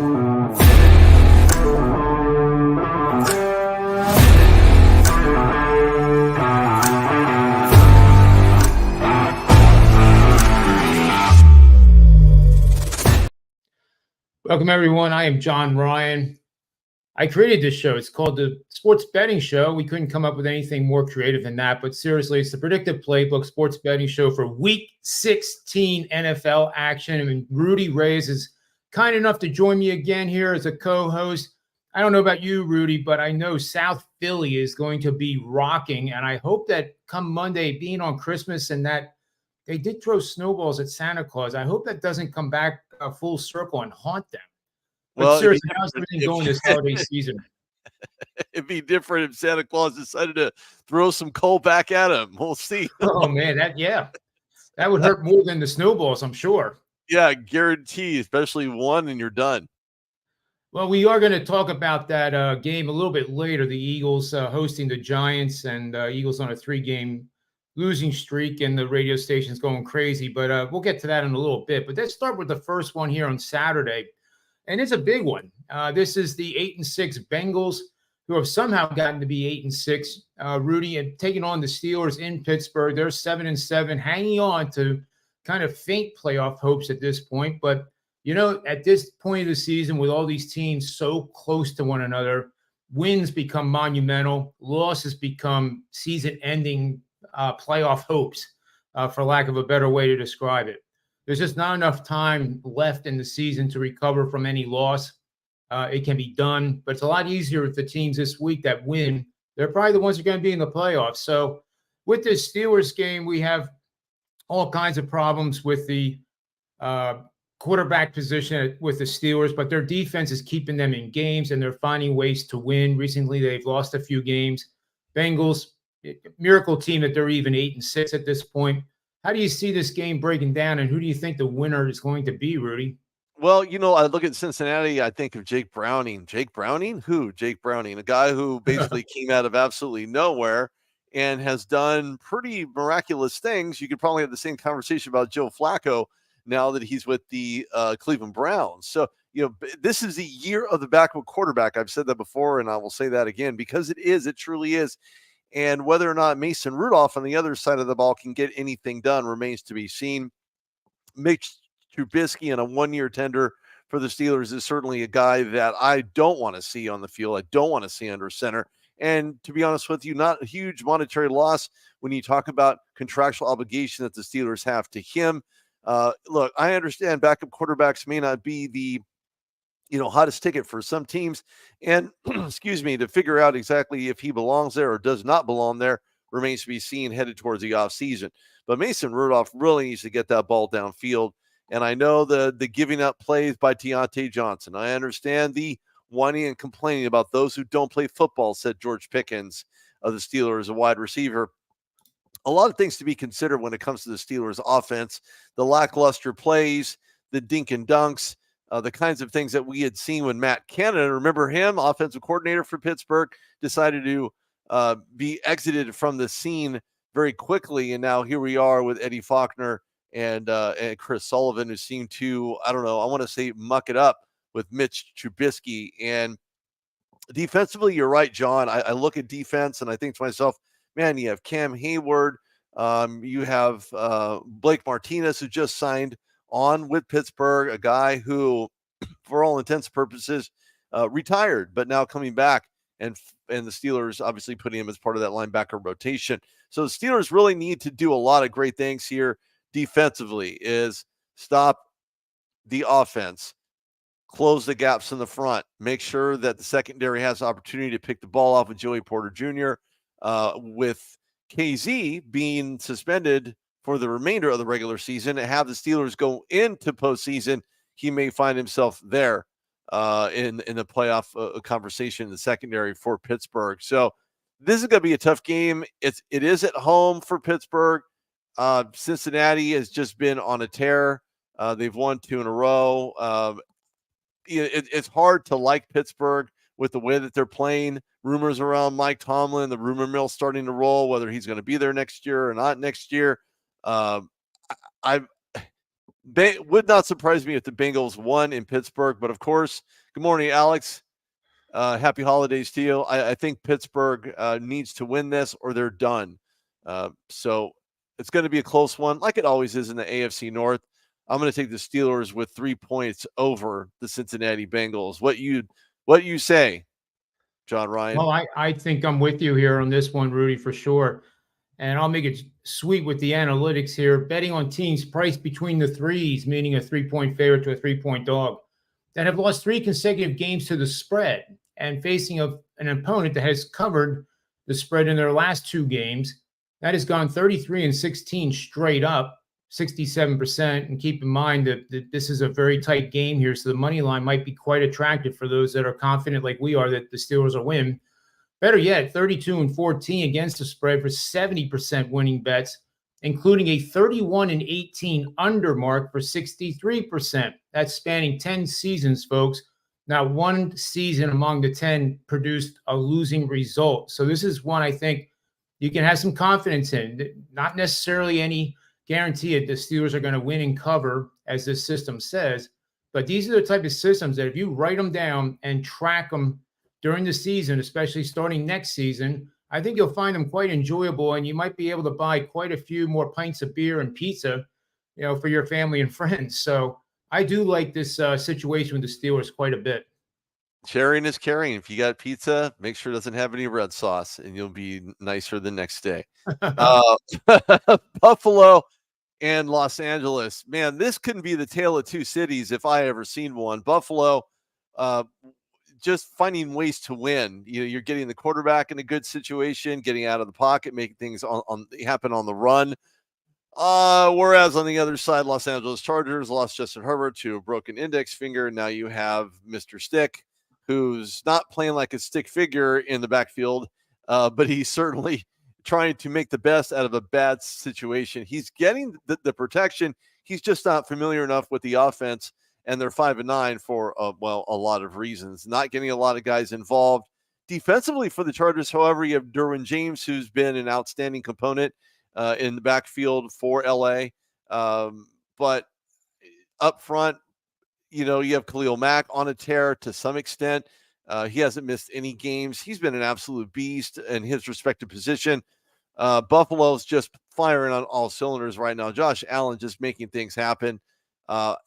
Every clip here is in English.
Welcome, everyone. I am John Ryan. I created this show. It's called the Sports Betting Show. We couldn't come up with anything more creative than that. But seriously, it's the predictive playbook sports betting show for Week 16 NFL action. I mean, Rudy Reyes is kind enough to join me again here as a co-host. I don't know about you, Rudy, but I know South Philly is going to be rocking. And I hope that come Monday, being on Christmas and that they did throw snowballs at Santa Claus, I hope that doesn't come back full circle and haunt them. But well, seriously, how's everything going this holiday season? It'd be different if Santa Claus decided to throw some coal back at him. We'll see. Oh, man, that would hurt more than the snowballs, I'm sure. Yeah, guarantee, especially one and you're done. Well, we are going to talk about that game a little bit later. The Eagles hosting the Giants, and Eagles on a 3-game losing streak, and the radio station's going crazy. But we'll get to that in a little bit. But let's start with the first one here on Saturday. And it's a big one. This is the 8-6 Bengals, who have somehow gotten to be 8-6. Rudy, and taking on the Steelers in Pittsburgh. They're 7-7, hanging on to kind of faint playoff hopes at this point. But, you know, at this point of the season, with all these teams so close to one another, wins become monumental. Losses become season-ending playoff hopes, for lack of a better way to describe it. There's just not enough time left in the season to recover from any loss. It can be done, but it's a lot easier with the teams this week that win. They're probably the ones who are going to be in the playoffs. So with this Steelers game, we have all kinds of problems with the quarterback position with the Steelers, but their defense is keeping them in games, and they're finding ways to win. Recently, they've lost a few games. Bengals, miracle team that they're even 8-6 at this point. How do you see this game breaking down, and who do you think the winner is going to be, Rudy? Well, you know, I look at Cincinnati, I think of Jake Browning. Jake Browning? Who? Jake Browning, a guy who basically came out of absolutely nowhere and has done pretty miraculous things. You could probably have the same conversation about Joe Flacco now that he's with the Cleveland Browns. So, you know, this is the year of the backup quarterback. I've said that before, and I will say that again, because it truly is. And whether or not Mason Rudolph on the other side of the ball can get anything done remains to be seen. Mitch Trubisky in a 1-year tender for the Steelers is certainly a guy that I don't want to see on the field. I don't want to see under center. And to be honest with you, not a huge monetary loss when you talk about contractual obligation that the Steelers have to him. Look, I understand backup quarterbacks may not be the hottest ticket for some teams. And excuse me, to figure out exactly if he belongs there or does not belong there remains to be seen headed towards the offseason. But Mason Rudolph really needs to get that ball downfield. And I know the giving up plays by Deontay Johnson. I understand the whining and complaining about those who don't play football, said George Pickens of the Steelers, a wide receiver. A lot of things to be considered when it comes to the Steelers offense. The lackluster plays, the dink and dunks, the kinds of things that we had seen when Matt Canada, remember him, offensive coordinator for Pittsburgh, decided to be exited from the scene very quickly. And now here we are with Eddie Faulkner and Chris Sullivan, who seem to, I want to say muck it up with Mitch Trubisky. And defensively, you're right, John. I look at defense and I think to myself, man, you have Cam Hayward. You have Blake Martinez, who just signed on with Pittsburgh, a guy who, for all intents and purposes, retired, but now coming back, and the Steelers obviously putting him as part of that linebacker rotation. So the Steelers really need to do a lot of great things here defensively, is stop the offense, close the gaps in the front, make sure that the secondary has the opportunity to pick the ball off of Joey Porter Jr. With KZ being suspended for the remainder of the regular season and have the Steelers go into postseason, he may find himself there in the playoff conversation in the secondary for Pittsburgh. So this is going to be a tough game. It is at home for Pittsburgh. Cincinnati has just been on a tear. They've won 2 in a row. It's hard to like Pittsburgh with the way that they're playing. Rumors around Mike Tomlin, the rumor mill starting to roll, whether he's going to be there next year or not next year. Would not surprise me if the Bengals won in Pittsburgh, but of course, good morning, Alex. Happy holidays to you. I think Pittsburgh needs to win this or they're done. So it's going to be a close one, like it always is in the AFC North. I'm going to take the Steelers with 3 points over the Cincinnati Bengals. What you say, John Ryan? Well, I think I'm with you here on this one, Rudy, for sure. And I'll make it sweet with the analytics here. Betting on teams priced between the threes, meaning a 3-point favorite to a 3-point dog, that have lost 3 consecutive games to the spread and facing an opponent that has covered the spread in their last 2 games. That has gone 33-16 straight up, 67%. And keep in mind that this is a very tight game here. So the money line might be quite attractive for those that are confident, like we are, that the Steelers will win. Better yet, 32-14 against the spread for 70% winning bets, including a 31-18 under mark for 63%. That's spanning 10 seasons, folks. Not one season among the 10 produced a losing result. So this is one I think you can have some confidence in. Not necessarily any guarantee that the Steelers are going to win and cover, as this system says, but these are the type of systems that if you write them down and track them during the season, especially starting next season, I think you'll find them quite enjoyable, and you might be able to buy quite a few more pints of beer and pizza, for your family and friends. So I do like this situation with the Steelers quite a bit. Sharing is caring. If you got pizza, make sure it doesn't have any red sauce, and you'll be nicer the next day. Buffalo and Los Angeles. Man, this couldn't be the tale of two cities if I ever seen one. Buffalo, just finding ways to win. You're getting the quarterback in a good situation, getting out of the pocket, making things happen on the run. Whereas on the other side, Los Angeles Chargers lost Justin Herbert to a broken index finger. Now you have Mr. Stick, who's not playing like a stick figure in the backfield, but he's certainly trying to make the best out of a bad situation. He's getting the protection. He's just not familiar enough with the offense, and they're 5-9 for a lot of reasons. Not getting a lot of guys involved. Defensively for the Chargers, however, you have Derwin James, who's been an outstanding component in the backfield for LA. But up front, you have Khalil Mack on a tear to some extent. He hasn't missed any games. He's been an absolute beast in his respective position. Buffalo's just firing on all cylinders right now. Josh Allen just making things happen.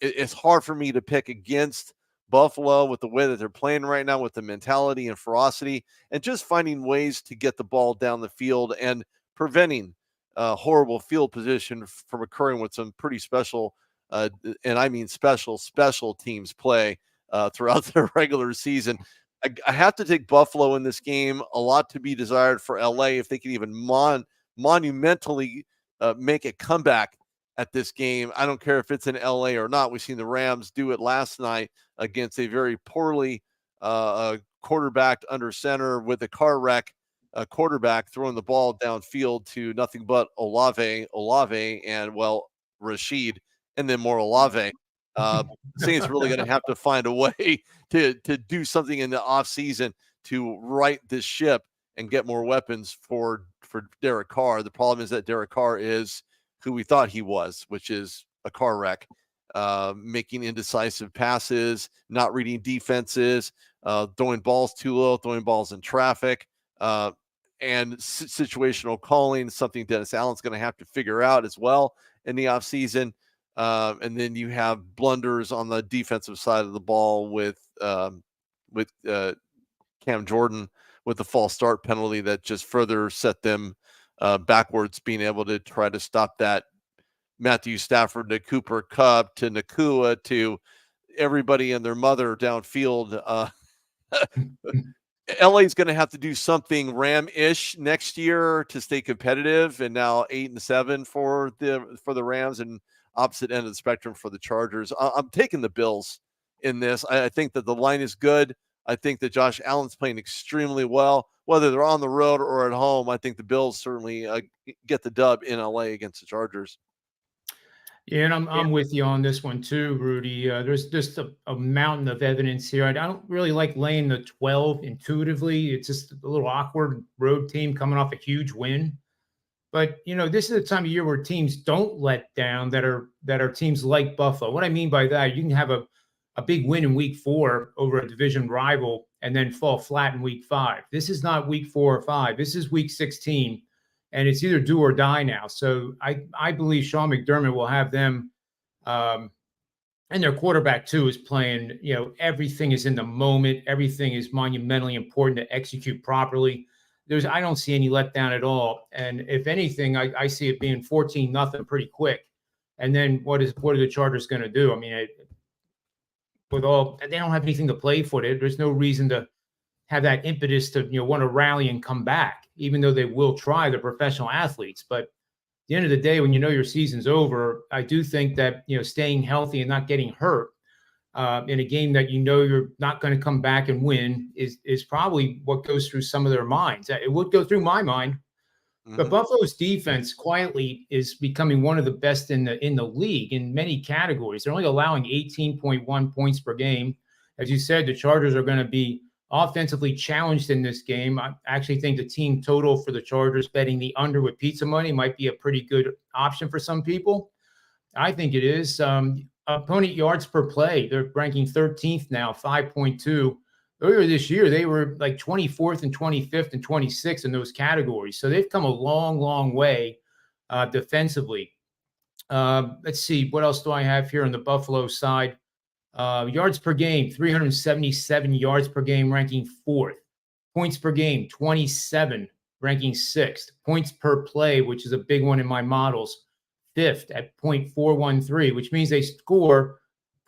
It's hard for me to pick against Buffalo with the way that they're playing right now, with the mentality and ferocity, and just finding ways to get the ball down the field and preventing horrible field position from occurring with some pretty special, and I mean special teams play throughout their regular season. I have to take Buffalo in this game. A lot to be desired for LA if they can even monumentally make a comeback at this game. I don't care if it's in LA or not. We've seen the Rams do it last night against a very poorly quarterbacked under center with a car wreck quarterback throwing the ball downfield to nothing but Olave, and Rashid, and then more Olave. Saints really going to have to find a way to do something in the offseason to right this ship and get more weapons for Derek Carr. The problem is that Derek Carr is who we thought he was, which is a car wreck, making indecisive passes, not reading defenses, throwing balls too low, throwing balls in traffic, and situational calling, something Dennis Allen's going to have to figure out as well in the offseason. And then you have blunders on the defensive side of the ball with Cam Jordan with the false start penalty that just further set them backwards, being able to try to stop that Matthew Stafford to Cooper Kupp to Nakua to everybody and their mother downfield. LA is going to have to do something Ram-ish next year to stay competitive, and now 8-7 for the Rams, and opposite end of the spectrum for the Chargers. I'm taking the Bills in this. I think that the line is good. I think that Josh Allen's playing extremely well, whether they're on the road or at home. I think the Bills certainly get the dub in LA against the Chargers. Yeah, and I'm with you on this one too, Rudy. There's just a mountain of evidence here. I don't really like laying the 12 intuitively. It's just a little awkward road team coming off a huge win. But this is the time of year where teams don't let down that are teams like Buffalo. What I mean by that, you can have a big win in week 4 over a division rival and then fall flat in week 5. This is not week 4 or 5. This is week 16, and it's either do or die now. So I believe Sean McDermott will have them, and their quarterback too is playing. Everything is in the moment. Everything is monumentally important to execute properly. I don't see any letdown at all. And if anything, I see it being 14-0 pretty quick. And then what are the Chargers going to do? I mean, they don't have anything to play for. There's no reason to have that impetus to want to rally and come back, even though they will try. They're professional athletes. But at the end of the day, when your season's over, I do think that staying healthy and not getting hurt in a game that you're not going to come back and win is probably what goes through some of their minds. It would go through my mind. Mm-hmm. But Buffalo's defense quietly is becoming one of the best in the league in many categories. They're only allowing 18.1 points per game. As you said, the Chargers are going to be offensively challenged in this game. I actually think the team total for the Chargers, betting the under with pizza money, might be a pretty good option for some people. I think it is. Opponent yards per play, they're ranking 13th now, 5.2. Earlier this year, they were like 24th and 25th and 26th in those categories. So they've come a long, long way defensively. Let's see, what else do I have here on the Buffalo side? Yards per game, 377 yards per game, ranking 4th. Points per game, 27, ranking 6th. Points per play, which is a big one in my models, 5th at 0.413, which means they score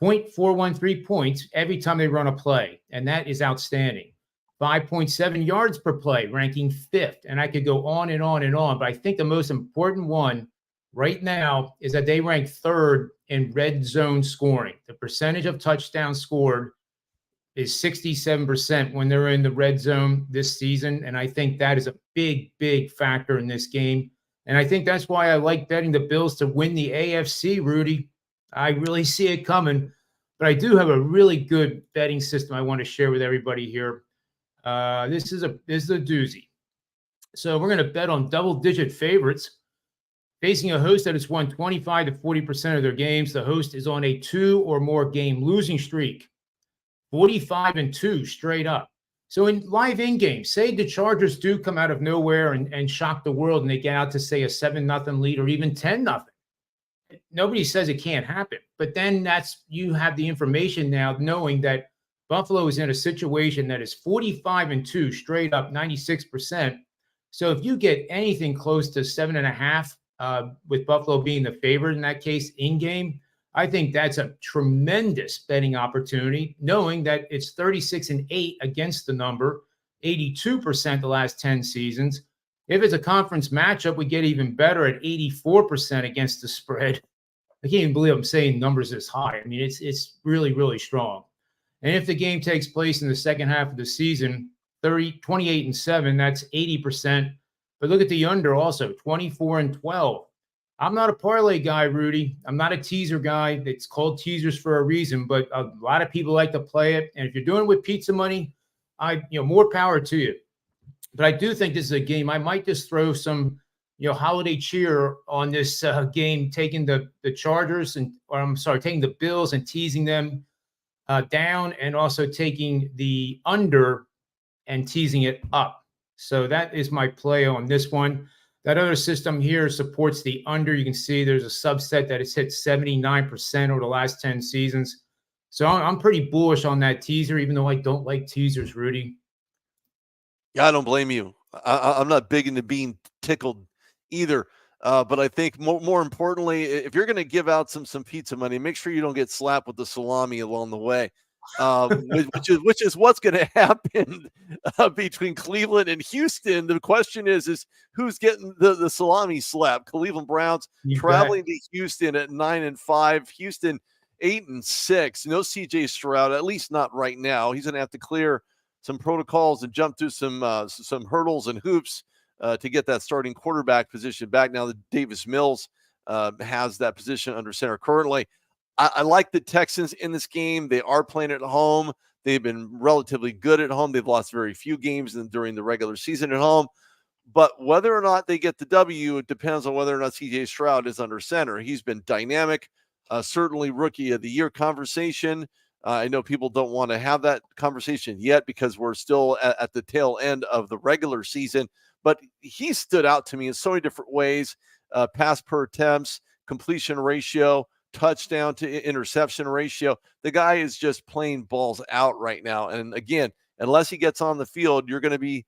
0.413 points every time they run a play, and that is outstanding. 5.7 yards per play, ranking 5th, and I could go on and on and on, but I think the most important one right now is that they rank 3rd in red zone scoring. The percentage of touchdowns scored is 67% when they're in the red zone this season, and I think that is a big, big factor in this game. And I think that's why I like betting the Bills to win the AFC, Rudy. I really see it coming, but I do have a really good betting system I want to share with everybody here. This is a doozy. So we're going to bet on double-digit favorites. Facing a host that has won 25 to 40% of their games, the host is on a 2 or more game losing streak, 45-2 straight up. So in live in-game, say the Chargers do come out of nowhere and shock the world and they get out to, say, a 7-0 lead or even 10-0. Nobody says it can't happen. But then you have the information now knowing that Buffalo is in a situation that is 45-2 straight up, 96%. So if you get anything close to 7.5, with Buffalo being the favorite in that case in-game, I think that's a tremendous betting opportunity, knowing that it's 36-8 against the number, 82% the last 10 seasons. If it's a conference matchup, we get even better at 84% against the spread. I can't even believe I'm saying numbers this high. I mean, it's really, really strong. And if the game takes place in the second half of the season, 28-7, that's 80%. But look at the under also, 24-12. I'm not a parlay guy, Rudy. I'm not a teaser guy. It's called teasers for a reason, but a lot of people like to play it. And if you're doing it with pizza money, more power to you. But I do think this is a game. I might just throw some, holiday cheer on this game, taking the Chargers taking the Bills and teasing them down, and also taking the under and teasing it up. So that is my play on this one. That other system here supports the under. You can see there's a subset that has hit 79% over the last 10 seasons. So I'm pretty bullish on that teaser, even though I don't like teasers, Rudy. Yeah, I don't blame you. I'm not big into being tickled either. But I think more importantly, if you're going to give out some pizza money, make sure you don't get slapped with the salami along the way. Which is what's going to happen between Cleveland and Houston. The question is who's getting the salami slap? Cleveland Browns traveling to Houston at 9-5. Houston 8-6. No CJ Stroud, at least not right now. He's going to have to clear some protocols and jump through some hurdles and hoops to get that starting quarterback position back. Now that Davis Mills has that position under center currently. I like the Texans in this game. They are playing at home. They've been relatively good at home. They've lost very few games during the regular season at home. But whether or not they get the W, it depends on whether or not CJ Stroud is under center. He's been dynamic, certainly rookie of the year conversation. I know people don't want to have that conversation yet because we're still at the tail end of the regular season, but he stood out to me in so many different ways. Pass per attempts, completion ratio, touchdown to interception ratio. The guy is just playing balls out right now. And again, unless he gets on the field, you're going to be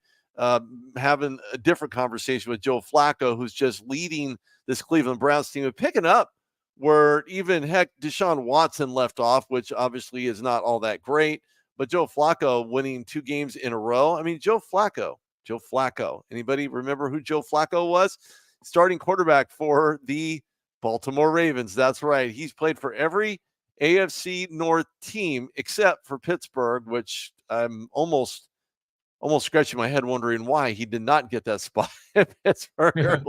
having a different conversation with Joe Flacco, who's just leading this Cleveland Browns team and picking up where even Deshaun Watson left off, which obviously is not all that great. But Joe Flacco winning 2 games in a row. I mean, Joe Flacco. Anybody remember who Joe Flacco was? Starting quarterback for the Baltimore Ravens. That's right. He's played for every AFC North team except for Pittsburgh, which I'm almost scratching my head wondering why he did not get that spot in Pittsburgh.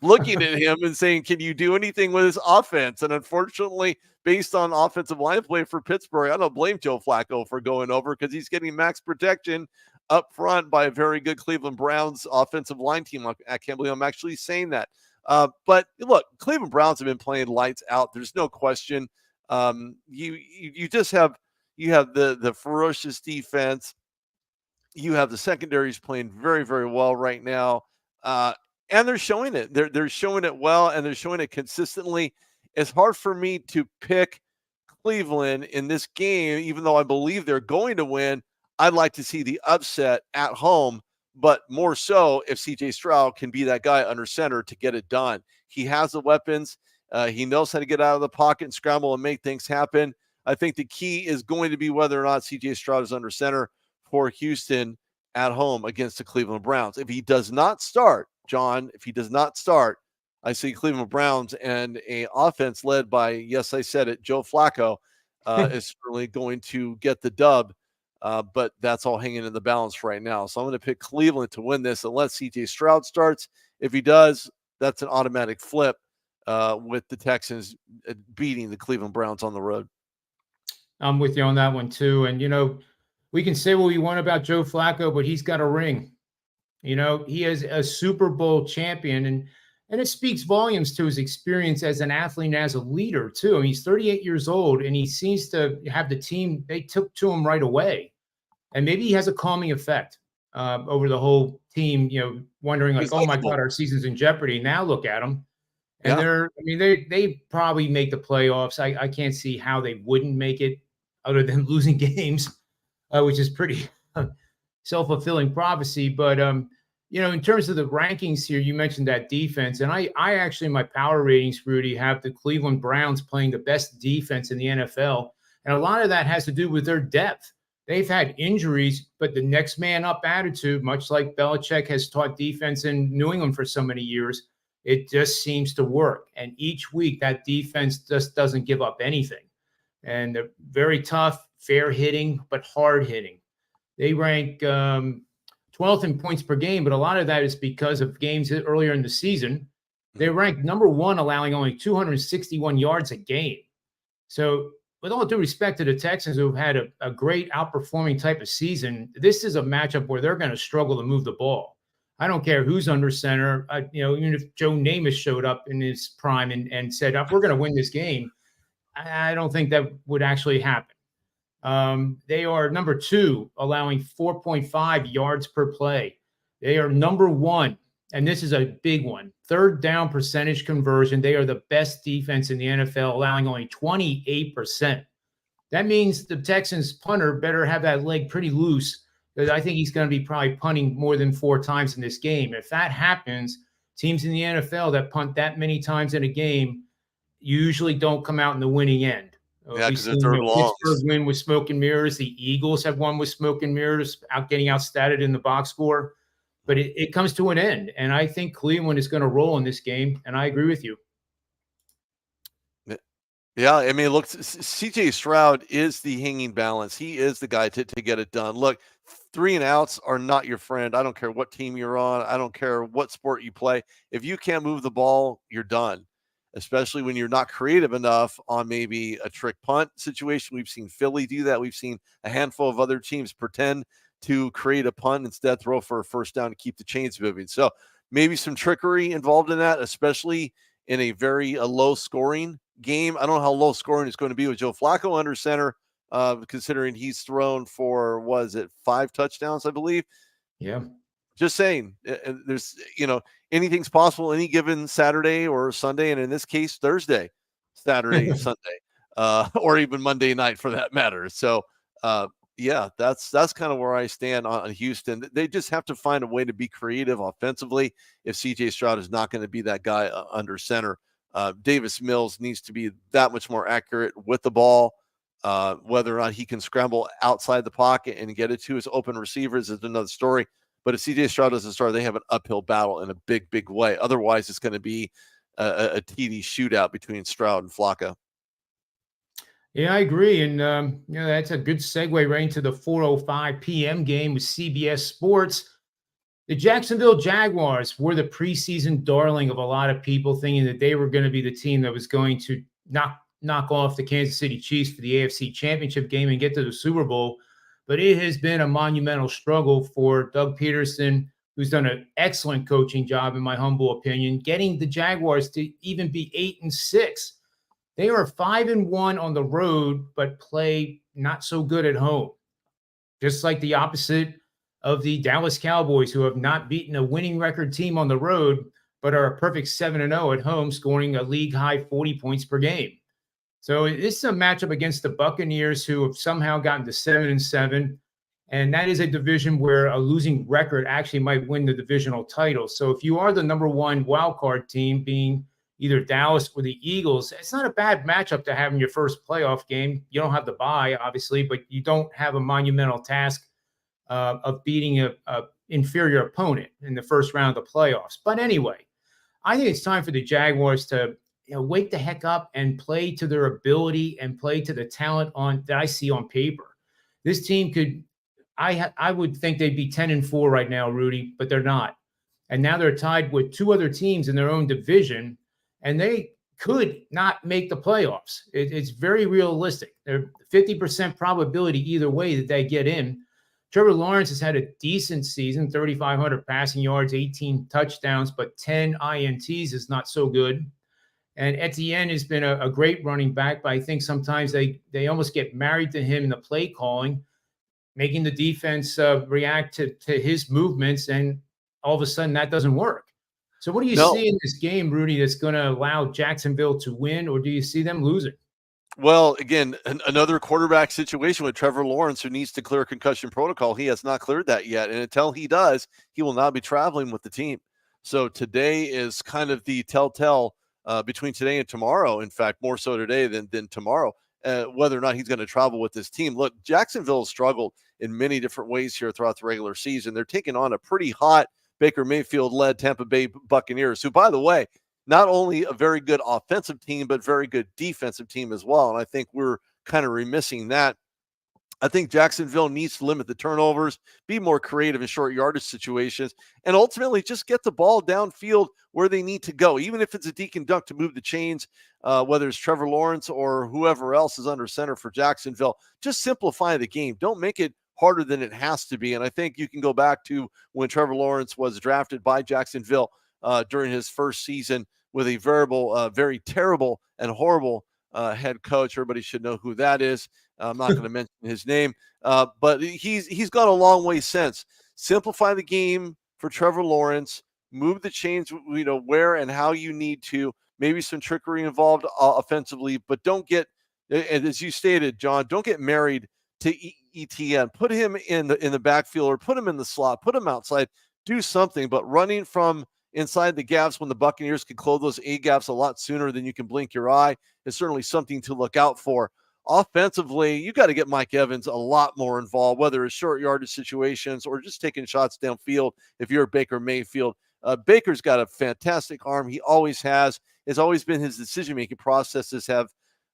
Looking at him and saying, can you do anything with his offense? And unfortunately, based on offensive line play for Pittsburgh, I don't blame Joe Flacco for going over because he's getting max protection up front by a very good Cleveland Browns offensive line team. I can't believe I'm actually saying that. But look, Cleveland Browns have been playing lights out. There's no question. You just have the ferocious defense. You have the secondaries playing very, very well right now. And they're showing it. They're showing it well, and they're showing it consistently. It's hard for me to pick Cleveland in this game, even though I believe they're going to win. I'd like to see the upset at home, but more so if CJ Stroud can be that guy under center to get it done. He has the weapons. He knows how to get out of the pocket and scramble and make things happen. I think the key is going to be whether or not CJ Stroud is under center for Houston at home against the Cleveland Browns. If he does not start, John, I see Cleveland Browns and a offense led by, yes, I said it, Joe Flacco is certainly going to get the dub, but that's all hanging in the balance right now. So I'm going to pick Cleveland to win this unless CJ Stroud starts. If he does, that's an automatic flip with the Texans beating the Cleveland Browns on the road. I'm with you on that one too. And, we can say what we want about Joe Flacco, but he's got a ring. He is a Super Bowl champion, and it speaks volumes to his experience as an athlete and as a leader too. I mean, he's 38 years old, and he seems to have the team. They took to him right away, and maybe he has a calming effect over the whole team. Wondering like, oh my God, our season's in jeopardy. Now look at them, and they probably make the playoffs. I can't see how they wouldn't make it, other than losing games. Which is pretty self-fulfilling prophecy. But, in terms of the rankings here, you mentioned that defense. And I actually, in my power ratings, Rudy, have the Cleveland Browns playing the best defense in the NFL. And a lot of that has to do with their depth. They've had injuries, but the next man up attitude, much like Belichick has taught defense in New England for so many years, it just seems to work. And each week that defense just doesn't give up anything. And they're very tough, fair hitting, but hard hitting. They rank 12th in points per game, but a lot of that is because of games earlier in the season. They rank number 1, allowing only 261 yards a game. So with all due respect to the Texans, who've had a great outperforming type of season, this is a matchup where they're going to struggle to move the ball. I don't care who's under center. Even if Joe Namath showed up in his prime and said, we're going to win this game, I don't think that would actually happen. They are number 2, allowing 4.5 yards per play. They are number 1, and this is a big one, third down percentage conversion. They are the best defense in the NFL, allowing only 28%. That means the Texans punter better have that leg pretty loose, because I think he's going to be probably punting more than 4 times in this game. If that happens, teams in the NFL that punt that many times in a game usually don't come out in the winning end. Because they're third longs. Pittsburgh win with smoke and mirrors. The Eagles have won with smoke and mirrors, getting outstatted in the box score. But it comes to an end, and I think Cleveland is going to roll in this game, and I agree with you. Yeah, I mean, look, CJ Stroud is the hanging balance. He is the guy to get it done. Look, 3 and outs are not your friend. I don't care what team you're on. I don't care what sport you play. If you can't move the ball, you're done, especially when you're not creative enough on maybe a trick punt situation. We've seen Philly do that. We've seen a handful of other teams pretend to create a punt, instead throw for a first down to keep the chains moving. So maybe some trickery involved in that, especially in a very low scoring game. I don't know how low scoring it's going to be with Joe Flacco under center, considering he's thrown for, was it 5 touchdowns, I believe. Yeah. Just saying, there's, anything's possible any given Saturday or Sunday, and in this case, Thursday, Saturday, Sunday, or even Monday night for that matter. So, yeah, that's kind of where I stand on Houston. They just have to find a way to be creative offensively if CJ Stroud is not going to be that guy under center. Davis Mills needs to be that much more accurate with the ball. Whether or not he can scramble outside the pocket and get it to his open receivers is another story. But if CJ Stroud doesn't start, they have an uphill battle in a big, big way. Otherwise, it's going to be a TD shootout between Stroud and Flacco. Yeah, I agree. And, that's a good segue right into the 4:05 p.m. game with CBS Sports. The Jacksonville Jaguars were the preseason darling of a lot of people, thinking that they were going to be the team that was going to knock off the Kansas City Chiefs for the AFC Championship game and get to the Super Bowl. But it has been a monumental struggle for Doug Peterson, who's done an excellent coaching job, in my humble opinion, getting the Jaguars to even be 8-6. They are 5-1 on the road, but play not so good at home. Just like the opposite of the Dallas Cowboys, who have not beaten a winning record team on the road, but are a perfect 7-0 at home, scoring a league high 40 points per game. So this is a matchup against the Buccaneers, who have somehow gotten to 7-7. And that is a division where a losing record actually might win the divisional title. So if you are the number one wildcard team, being either Dallas or the Eagles, it's not a bad matchup to have in your first playoff game. You don't have the bye, obviously, but you don't have a monumental task of beating a inferior opponent in the first round of the playoffs. But anyway, I think it's time for the Jaguars to wake the heck up and play to their ability and play to the talent that I see on paper. This team could, I would think they'd be 10-4 right now, Rudy, but they're not. And now they're tied with 2 other teams in their own division, and they could not make the playoffs. It's very realistic. There's 50% probability either way that they get in. Trevor Lawrence has had a decent season, 3,500 passing yards, 18 touchdowns, but 10 INTs is not so good. And Etienne has been a great running back, but I think sometimes they almost get married to him in the play calling, making the defense react to his movements, and all of a sudden that doesn't work. So what do you see in this game, Rudy, that's going to allow Jacksonville to win, or do you see them losing? Well, again, another quarterback situation with Trevor Lawrence, who needs to clear concussion protocol. He has not cleared that yet, and until he does, he will not be traveling with the team. So today is kind of the telltale between today and tomorrow. In fact, more so today than tomorrow, whether or not he's going to travel with this team. Look, Jacksonville has struggled in many different ways here throughout the regular season. They're taking on a pretty hot Baker Mayfield-led Tampa Bay Buccaneers, who, by the way, not only a very good offensive team, but very good defensive team as well. And I think we're kind of remissing that. I think Jacksonville needs to limit the turnovers, be more creative in short yardage situations, and ultimately just get the ball downfield where they need to go, even if it's a deke and dunk to move the chains, whether it's Trevor Lawrence or whoever else is under center for Jacksonville. Just simplify the game. Don't make it harder than it has to be. And I think you can go back to when Trevor Lawrence was drafted by Jacksonville during his first season with a very terrible and horrible head coach. Everybody should know who that is. I'm not going to mention his name, but he's gone a long way since. Simplify the game for Trevor Lawrence. Move the chains, where and how you need to. Maybe some trickery involved offensively, but don't get, as you stated, John, don't get married to ETN. Put him in the backfield, or put him in the slot. Put him outside. Do something. But running from inside the gaps when the Buccaneers can close those A gaps a lot sooner than you can blink your eye is certainly something to look out for. Offensively, you got to get Mike Evans a lot more involved, whether it's short yardage situations or just taking shots downfield if you're Baker Mayfield. Baker's got a fantastic arm. He always has. It's always been his decision-making processes have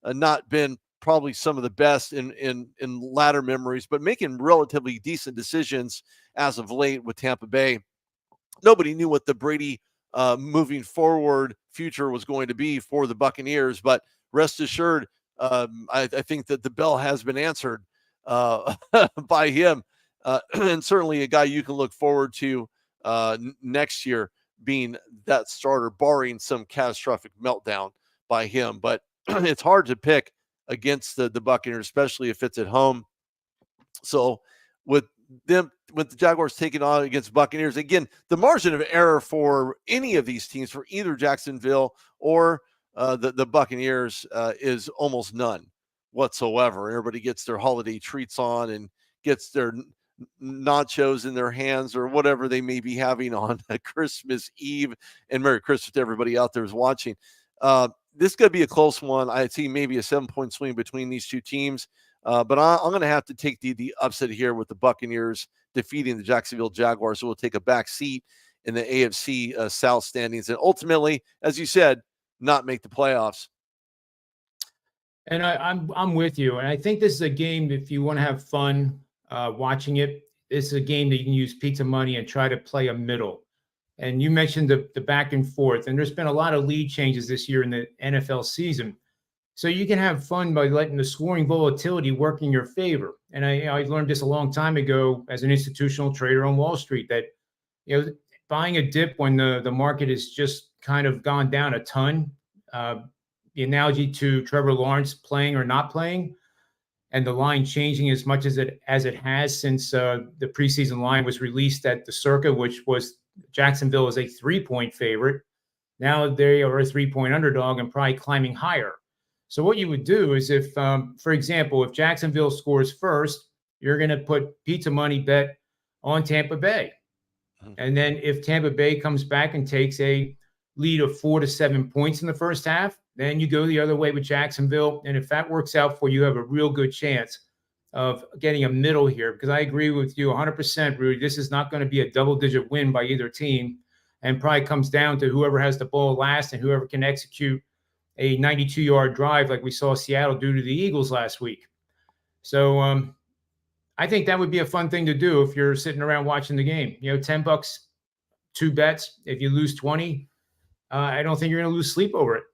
not been probably some of the best in latter memories, but making relatively decent decisions as of late with Tampa Bay. Nobody knew what the Brady moving forward future was going to be for the Buccaneers, but rest assured, I think that the bell has been answered by him. and certainly a guy you can look forward to next year being that starter, barring some catastrophic meltdown by him. But it's hard to pick against the Buccaneers, especially if it's at home. So with with the Jaguars taking on against Buccaneers, again, the margin of error for any of these teams, for either Jacksonville or the Buccaneers, is almost none whatsoever. Everybody gets their holiday treats on and gets their nachos in their hands or whatever they may be having on Christmas Eve. And Merry Christmas to everybody out there who's watching. This could be a close one. I see maybe a 7-point swing between these two teams. But I'm going to have to take the upset here with the Buccaneers defeating the Jacksonville Jaguars, who will take a back seat in the AFC South standings and ultimately, as you said, not make the playoffs. And I'm with you. And I think this is a game, if you want to have fun watching it, it's a game that you can use pizza money and try to play a middle. And you mentioned the back and forth, and there's been a lot of lead changes this year in the NFL season. So you can have fun by letting the scoring volatility work in your favor. And I learned this a long time ago as an institutional trader on Wall Street, that buying a dip when the market has just kind of gone down a ton. The analogy to Trevor Lawrence playing or not playing, and the line changing as much as it has since the preseason line was released at the Circa, which was Jacksonville is a 3-point favorite. Now they are a 3-point underdog and probably climbing higher. So what you would do is if, for example, if Jacksonville scores first, you're going to put pizza money bet on Tampa Bay. And then if Tampa Bay comes back and takes a lead of 4 to 7 points in the first half, then you go the other way with Jacksonville. And if that works out for you, you have a real good chance of getting a middle here, because I agree with you 100%, Rudy. This is not going to be a double-digit win by either team, and probably comes down to whoever has the ball last and whoever can execute a 92-yard drive like we saw Seattle do to the Eagles last week. So I think that would be a fun thing to do if you're sitting around watching the game. $10, 2 bets. If you lose 20, I don't think you're going to lose sleep over it.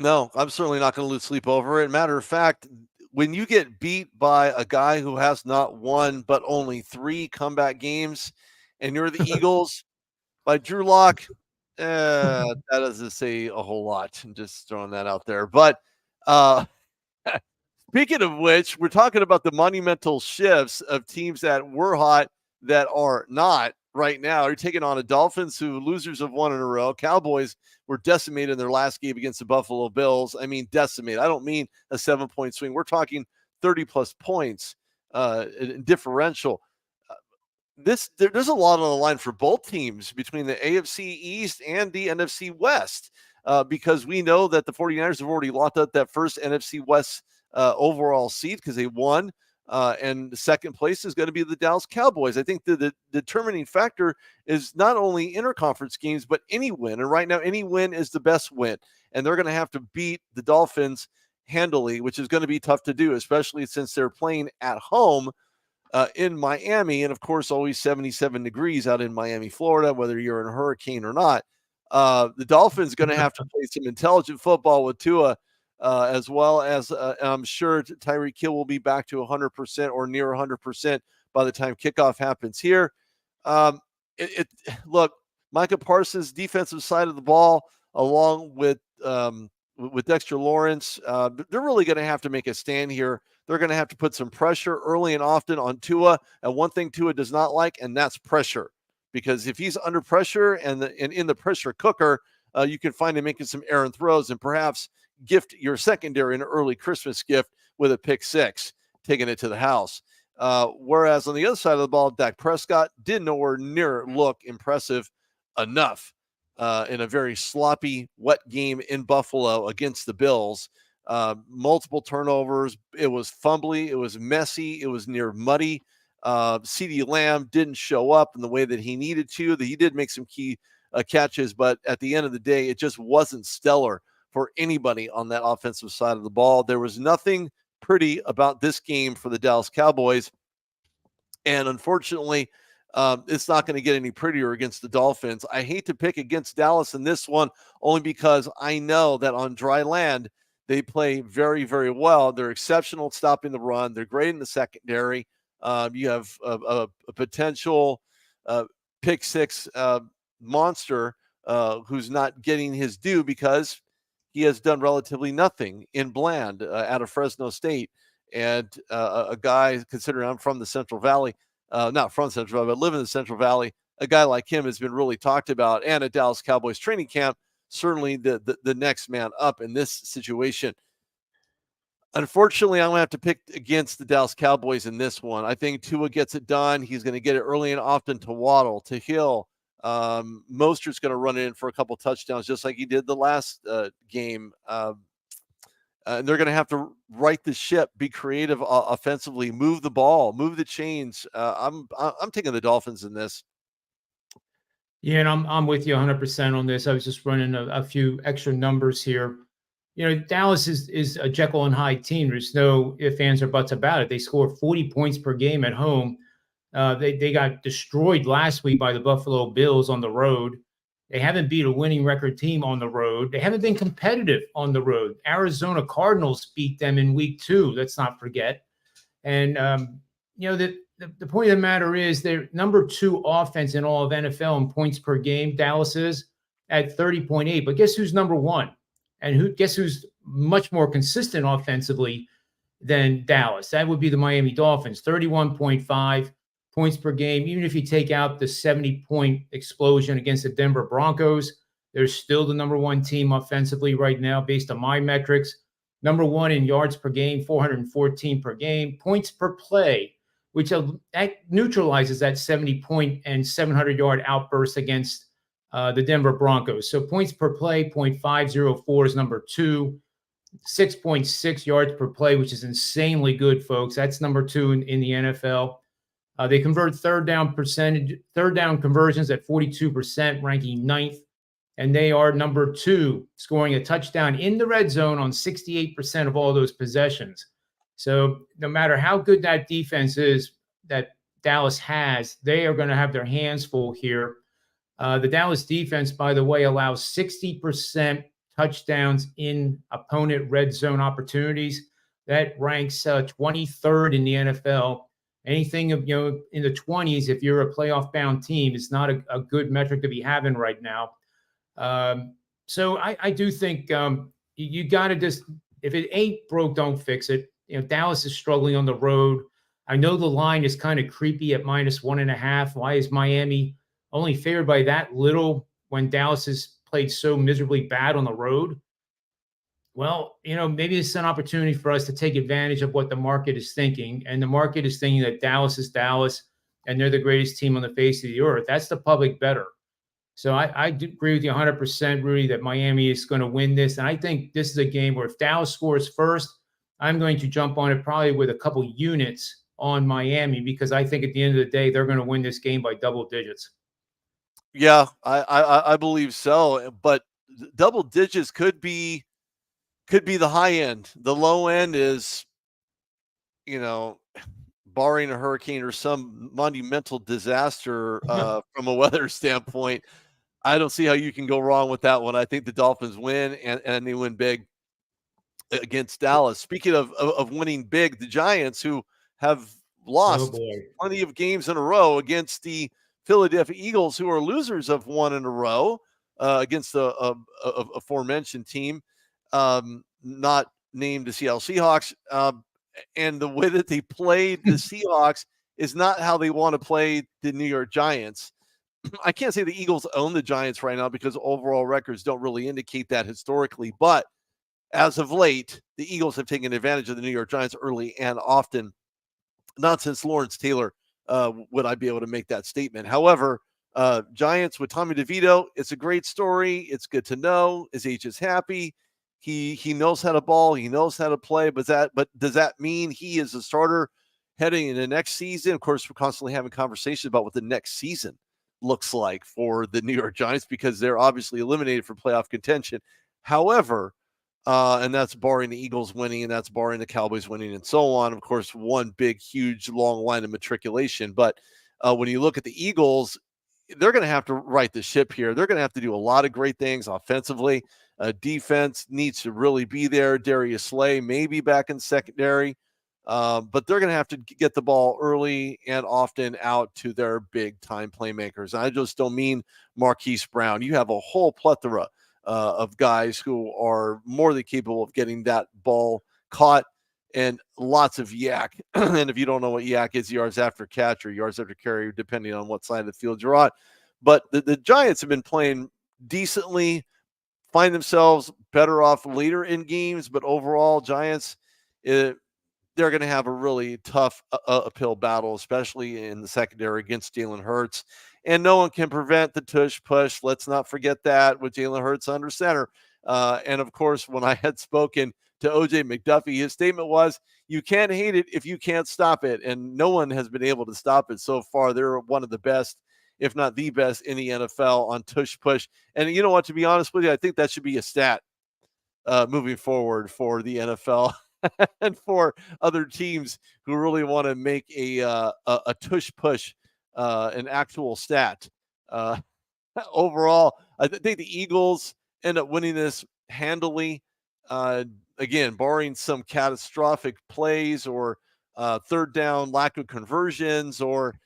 No, I'm certainly not going to lose sleep over it. Matter of fact, when you get beat by a guy who has not one but only 3 comeback games, and you're the Eagles by Drew Lock, that doesn't say a whole lot. I'm just throwing that out there. But speaking of which, we're talking about the monumental shifts of teams that were hot that are not right now. You're taking on a Dolphins who losers of 1 in a row. Cowboys were decimated in their last game against the Buffalo Bills. I mean, decimated. I don't mean a 7-point swing. We're talking 30-plus points in differential. There's a lot on the line for both teams between the AFC East and the NFC West, because we know that the 49ers have already locked up that first NFC West overall seed because they won. And the second place is going to be the Dallas Cowboys. I think the determining factor is not only interconference games, but any win. And right now, any win is the best win. And they're going to have to beat the Dolphins handily, which is going to be tough to do, especially since they're playing at home in Miami. And of course, always 77 degrees out in Miami, Florida, whether you're in a hurricane or not. The Dolphins going to have to play some intelligent football with Tua. As well as I'm sure Tyreek Hill will be back to 100% or near 100% by the time kickoff happens here. Look, Micah Parsons' defensive side of the ball, along with Dexter Lawrence, they're really going to have to make a stand here. They're going to have to put some pressure early and often on Tua. And one thing Tua does not like, and that's pressure, because if he's under pressure and in the pressure cooker, you can find him making some errant throws and perhaps gift your secondary an early Christmas gift with a pick 6, taking it to the house. Whereas on the other side of the ball, Dak Prescott did nowhere near look impressive enough in a very sloppy, wet game in Buffalo against the Bills. Multiple turnovers. It was fumbly. It was messy. It was near muddy. CeeDee Lamb didn't show up in the way that he needed to. He did make some key catches, but at the end of the day, it just wasn't stellar for anybody on that offensive side of the ball. There was nothing pretty about this game for the Dallas Cowboys. And unfortunately, it's not going to get any prettier against the Dolphins. I hate to pick against Dallas in this one, only because I know that on dry land, they play very, very well. They're exceptional at stopping the run. They're great in the secondary. You have a potential pick six monster who's not getting his due because he has done relatively nothing in Bland out of Fresno State. And a guy, considering I'm from the Central Valley, not from Central Valley, but live in the Central Valley, a guy like him has been really talked about. And at Dallas Cowboys training camp, certainly the next man up in this situation. Unfortunately, I'm going to have to pick against the Dallas Cowboys in this one. I think Tua gets it done. He's going to get it early and often to Waddle, to Hill. Mostert's going to run it in for a couple touchdowns, just like he did the last game. And they're going to have to right the ship, be creative offensively, move the ball, move the chains. I'm taking the Dolphins in this. Yeah, and I'm with you 100% on this. I was just running a few extra numbers here. Dallas is a Jekyll and Hyde team. There's no ifs, ands, or buts about it. They score 40 points per game at home. They got destroyed last week by the Buffalo Bills on the road. They haven't beat a winning record team on the road. They haven't been competitive on the road. Arizona Cardinals beat them in week 2. Let's not forget. And, the point of the matter is they're number 2 offense in all of NFL in points per game. Dallas is at 30.8. But guess who's number 1? And guess who's much more consistent offensively than Dallas? That would be the Miami Dolphins, 31.5 points per game. Even if you take out the 70-point explosion against the Denver Broncos, they're still the number 1 team offensively right now based on my metrics. Number 1 in yards per game, 414 per game. Points per play, which that neutralizes that 70-point and 700-yard outburst against the Denver Broncos. So points per play, 0.504 is number 2. 6.6 yards per play, which is insanely good, folks. That's number 2 in the NFL. They convert third down conversions at 42%, ranking 9th. And they are number 2, scoring a touchdown in the red zone on 68% of all those possessions. So no matter how good that defense is that Dallas has, they are going to have their hands full here. The Dallas defense, by the way, allows 60% touchdowns in opponent red zone opportunities. That ranks 23rd in the NFL. Anything in the 20s, if you're a playoff bound team, it's not a good metric to be having right now. So I do think you got to just, if it ain't broke, don't fix it. Dallas is struggling on the road. I know the line is kind of creepy at -1.5. Why is Miami only favored by that little when Dallas has played so miserably bad on the road? Well, maybe it's an opportunity for us to take advantage of what the market is thinking. And the market is thinking that Dallas is Dallas and they're the greatest team on the face of the earth. That's the public better. So I do agree with you 100%, Rudy, that Miami is going to win this. And I think this is a game where if Dallas scores first, I'm going to jump on it probably with a couple units on Miami, because I think at the end of the day, they're going to win this game by double digits. Yeah, I believe so. But double digits could be the high end. The low end is, barring a hurricane or some monumental disaster from a weather standpoint, I don't see how you can go wrong with that one. I think the Dolphins win, and they win big against Dallas. Speaking of winning big, the Giants, who have lost plenty of games in a row against the Philadelphia Eagles, who are losers of one in a row against the aforementioned team, not named the Seattle Seahawks. And the way that they played the Seahawks is not how they want to play the New York Giants. I can't say the Eagles own the Giants right now because overall records don't really indicate that historically. But as of late, the Eagles have taken advantage of the New York Giants early and often. Not since Lawrence Taylor would I be able to make that statement. However, Giants with Tommy DeVito, it's a great story. It's good to know. His age is happy. He knows how to ball. He knows how to play. But does that mean he is a starter heading into next season? Of course, we're constantly having conversations about what the next season looks like for the New York Giants because they're obviously eliminated from playoff contention. However, and that's barring the Eagles winning, and that's barring the Cowboys winning, and so on. Of course, one big, huge, long line of matriculation. But when you look at the Eagles, they're going to have to right the ship here. They're going to have to do a lot of great things offensively. Defense needs to really be there. Darius Slay maybe back in secondary. But they're going to have to get the ball early and often out to their big time playmakers. And I just don't mean Marquise Brown. You have a whole plethora of guys who are more than capable of getting that ball caught, and lots of yak. And if you don't know what yak is, yards after catch or yards after carry, depending on what side of the field you're on. But the Giants have been playing decently, find themselves better off later in games, but overall, Giants, they're going to have a really tough uphill battle, especially in the secondary against Jalen Hurts. And no one can prevent the tush push. Let's not forget that with Jalen Hurts under center. And of course, when I had spoken to OJ McDuffie, his statement was, you can't hate it if you can't stop it. And no one has been able to stop it so far. They're one of the best, if not the best, in the NFL on tush push. And you know what, to be honest with you, I think that should be a stat moving forward for the NFL. And for other teams who really want to make a tush push an actual stat. Overall, I think the Eagles end up winning this handily. Again, barring some catastrophic plays or third down lack of conversions, or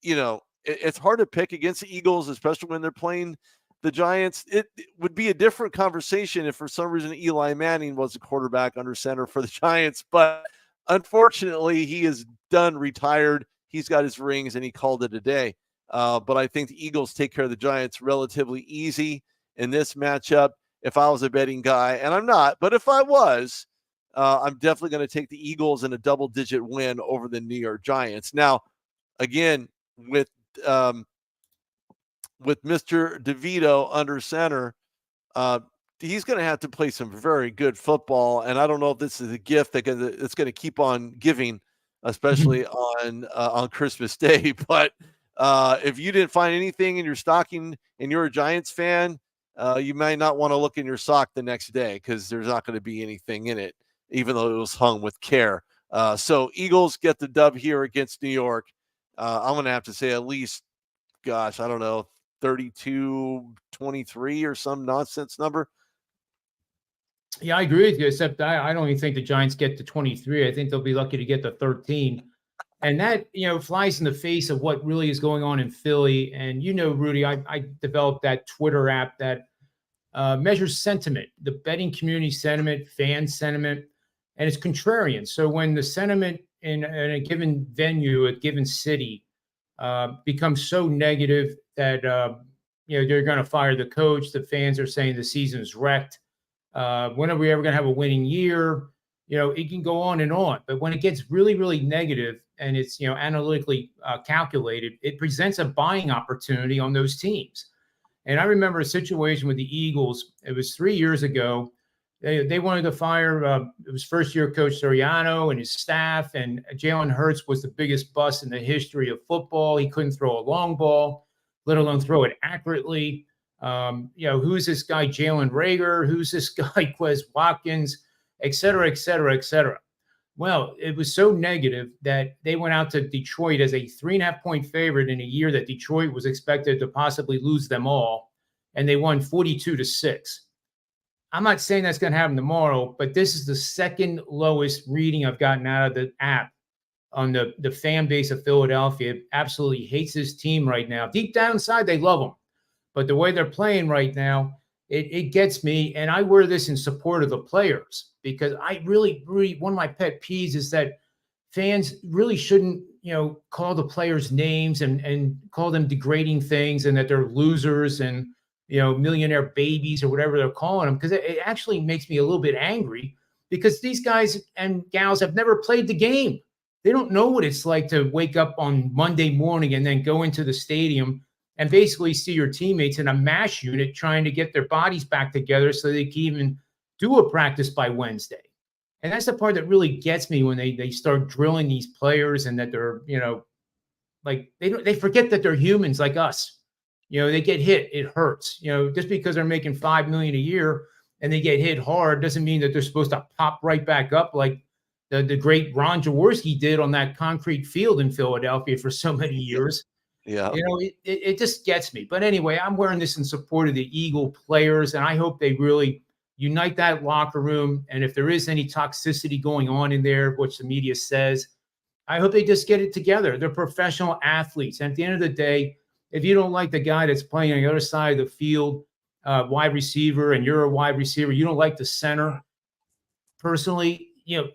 it's hard to pick against the Eagles, especially when they're playing the Giants. It would be a different conversation if for some reason Eli Manning was the quarterback under center for the Giants, but unfortunately he is done, retired. He's got his rings and he called it a day. But I think the Eagles take care of the Giants relatively easy in this matchup. If I was a betting guy, and I'm not, but if I was, I'm definitely going to take the Eagles in a double-digit win over the New York Giants. Now, again, with Mr. DeVito under center, he's going to have to play some very good football. And I don't know if this is a gift that's going to keep on giving, especially on Christmas Day. But if you didn't find anything in your stocking and you're a Giants fan, you might not want to look in your sock the next day because there's not going to be anything in it, even though it was hung with care. So Eagles get the dub here against New York. I'm going to have to say at least, I don't know, 32-23 or some nonsense number. Yeah, I agree with you, except I don't even think the Giants get to 23. I think they'll be lucky to get to 13. And that, flies in the face of what really is going on in Philly. And, Rudy, I developed that Twitter app that measures sentiment, the betting community sentiment, fan sentiment, and it's contrarian. So when the sentiment in a given venue, a given city, becomes so negative that they're going to fire the coach, the fans are saying the season's wrecked. When are we ever going to have a winning year? It can go on and on. But when it gets really, really negative and it's analytically calculated, it presents a buying opportunity on those teams. And I remember a situation with the Eagles. It was 3 years ago. They wanted to fire it was first-year coach Sirianno and his staff, and Jalen Hurts was the biggest bust in the history of football. He couldn't throw a long ball, let alone throw it accurately. Who's this guy Jalen Reagor? Who's this guy Quez Watkins? Et cetera, et cetera, et cetera. Well, it was so negative that they went out to Detroit as a 3.5-point favorite in a year that Detroit was expected to possibly lose them all, and they won 42-6. I'm not saying that's going to happen tomorrow, but this is the second lowest reading I've gotten out of the app on the fan base of Philadelphia. It absolutely hates this team right now. Deep down inside, they love them. But the way they're playing right now, it gets me. And I wear this in support of the players because I really, one of my pet peeves is that fans really shouldn't, call the players names and call them degrading things and that they're losers and, millionaire babies or whatever they're calling them, because it actually makes me a little bit angry because these guys and gals have never played the game. They don't know what it's like to wake up on Monday morning and then go into the stadium and basically see your teammates in a MASH unit trying to get their bodies back together so they can even do a practice by Wednesday. And that's the part that really gets me when they start drilling these players and that they're, like they forget that they're humans like us. They get hit, it hurts. Just because they're making $5 million a year and they get hit hard doesn't mean that they're supposed to pop right back up like the great Ron Jaworski did on that concrete field in Philadelphia for so many years. Yeah. It just gets me. But anyway, I'm wearing this in support of the Eagle players, and I hope they really, unite that locker room. And if there is any toxicity going on in there, which the media says, I hope they just get it together. They're professional athletes. And at the end of the day, if you don't like the guy that's playing on the other side of the field, wide receiver, and you're a wide receiver, you don't like the center. Personally,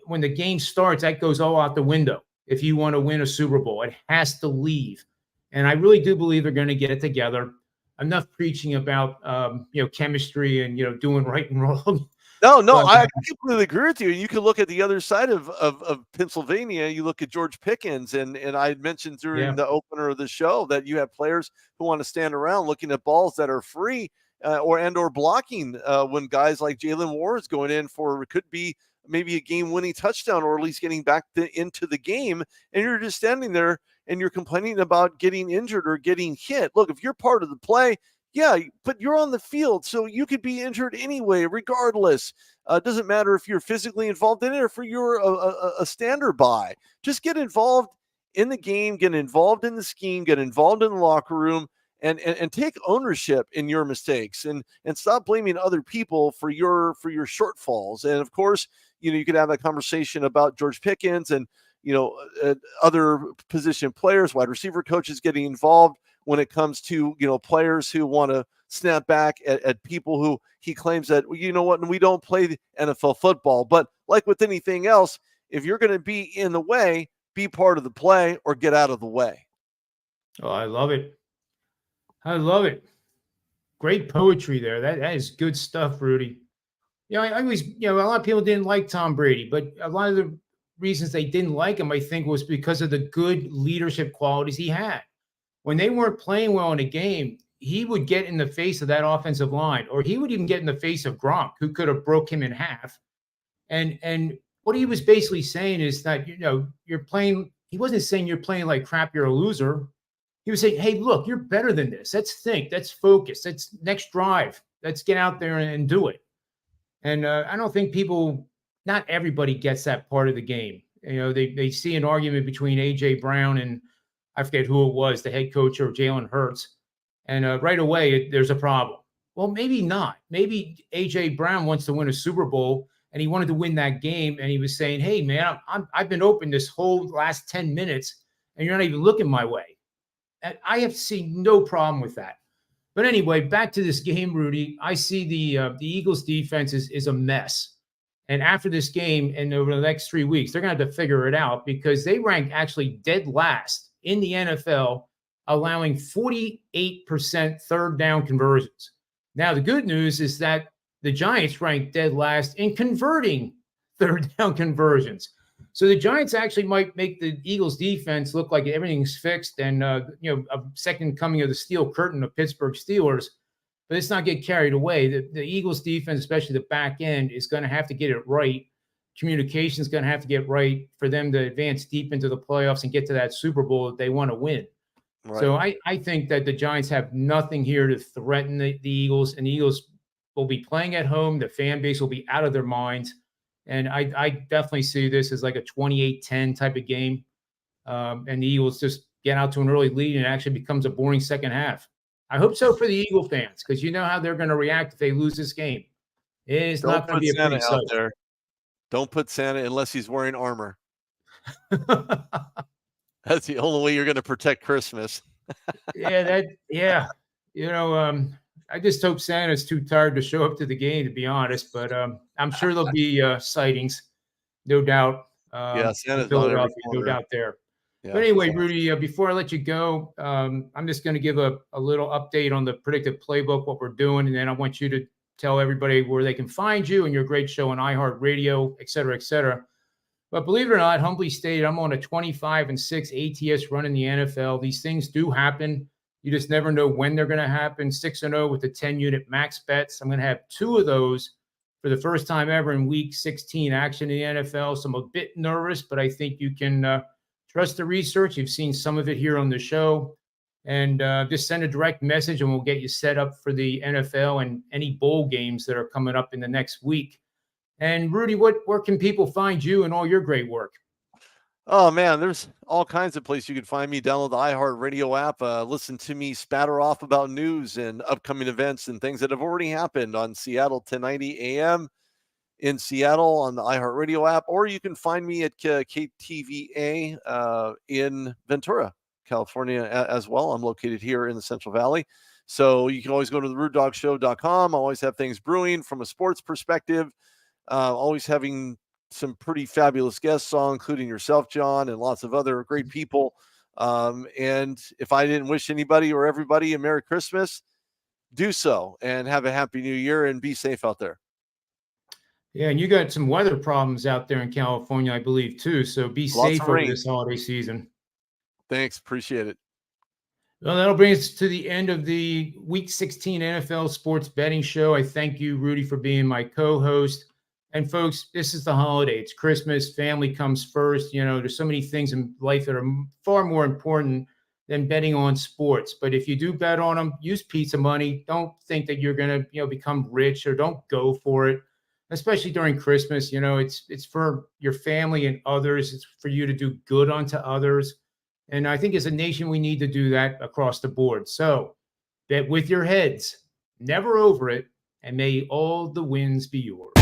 when the game starts, that goes all out the window. If you want to win a Super Bowl, it has to leave. And I really do believe they're going to get it together. Enough preaching about, chemistry and, doing right and wrong. No, But, I completely agree with you. You can look at the other side of Pennsylvania. You look at George Pickens, and I had mentioned during the opener of the show that you have players who want to stand around looking at balls that are free or blocking when guys like Jalen Ward's going in for could be maybe a game-winning touchdown or at least getting back into the game, and you're just standing there and you're complaining about getting injured or getting hit. Look, if you're part of the play, yeah, but you're on the field, so you could be injured anyway, regardless. Doesn't matter if you're physically involved in it or if you're a standby. Just get involved in the game, get involved in the scheme, get involved in the locker room, and take ownership in your mistakes and stop blaming other people for your shortfalls. And of course, you could have that conversation about George Pickens and other position players, wide receiver coaches getting involved when it comes to, players who want to snap back at people who he claims that, we don't play the NFL football. But like with anything else, if you're going to be in the way, be part of the play or get out of the way. Oh, I love it. I love it. Great poetry there. That is good stuff, Rudy. I always, a lot of people didn't like Tom Brady, but a lot of the reasons they didn't like him, I think, was because of the good leadership qualities he had. When they weren't playing well in a game, he would get in the face of that offensive line, or he would even get in the face of Gronk, who could have broke him in half. And what he was basically saying is that, you're playing, he wasn't saying you're playing like crap, you're a loser. He was saying, hey, look, you're better than this. Let's think, let's focus, let's next drive. Let's get out there and do it. And I don't think not everybody gets that part of the game. They see an argument between A.J. Brown and I forget who it was, the head coach or Jalen Hurts. And right away, there's a problem. Well, maybe not. Maybe A.J. Brown wants to win a Super Bowl and he wanted to win that game. And he was saying, hey, man, I've been open this whole last 10 minutes and you're not even looking my way. And I have seen no problem with that. But anyway, back to this game, Rudy. I see the Eagles defense is a mess. And after this game and over the next 3 weeks, they're going to have to figure it out because they rank actually dead last in the NFL, allowing 48% third down conversions. Now, the good news is that the Giants rank dead last in converting third down conversions. So the Giants actually might make the Eagles defense look like everything's fixed and, a second coming of the steel curtain of Pittsburgh Steelers. But let's not get carried away. The Eagles defense, especially the back end, is going to have to get it right. Communication is going to have to get right for them to advance deep into the playoffs and get to that Super Bowl that they want to win. Right. So I think that the Giants have nothing here to threaten the Eagles, and the Eagles will be playing at home. The fan base will be out of their minds. And I definitely see this as like a 28-10 type of game. And the Eagles just get out to an early lead and it actually becomes a boring second half. I hope so for the Eagle fans because you know how they're going to react if they lose this game. It's not going to be a pretty Santa out there. Don't put Santa unless he's wearing armor. That's the only way you're going to protect Christmas. Yeah. I just hope Santa's too tired to show up to the game, to be honest. But I'm sure there'll be sightings, no doubt. Santa's Philadelphia, no doubt there. Yeah, but anyway, Rudy, before I let you go, I'm just going to give a little update on the predictive playbook, what we're doing, and then I want you to tell everybody where they can find you and your great show on iHeart Radio, et cetera, et cetera. But believe it or not, humbly stated, I'm on a 25-6 ATS run in the NFL. These things do happen. You just never know when they're going to happen. 6-0 with the 10-unit max bets. I'm going to have 2 of those for the first time ever in Week 16 action in the NFL. So I'm a bit nervous, but I think you can trust the research. You've seen some of it here on the show. And just send a direct message and we'll get you set up for the NFL and any bowl games that are coming up in the next week. And Rudy, where can people find you and all your great work? Oh man, there's all kinds of places you can find me. Download the iHeart Radio app. Listen to me spatter off about news and upcoming events and things that have already happened on Seattle 1090 AM in Seattle on the iHeart Radio app, or you can find me at KTVA in Ventura, California as well. I'm located here in the Central Valley. So you can always go to the RudeDogShow.com. I always have things brewing from a sports perspective. Always having some pretty fabulous guests on, including yourself, John, and lots of other great people. And if I didn't wish anybody or everybody a Merry Christmas, do so and have a Happy New Year and be safe out there. Yeah, and you got some weather problems out there in California, I believe, too. So be safe over this holiday season. Thanks. Appreciate it. Well, that'll bring us to the end of the Week 16 NFL Sports Betting Show. I thank you, Rudy, for being my co-host. And folks, this is the holiday. It's Christmas. Family comes first. You know, there's so many things in life that are far more important than betting on sports. But if you do bet on them, use pizza money. Don't think that you're going to, become rich, or don't go for it, especially during Christmas. It's for your family and others. It's for you to do good unto others. And I think as a nation, we need to do that across the board. So bet with your heads, never over it, and may all the wins be yours.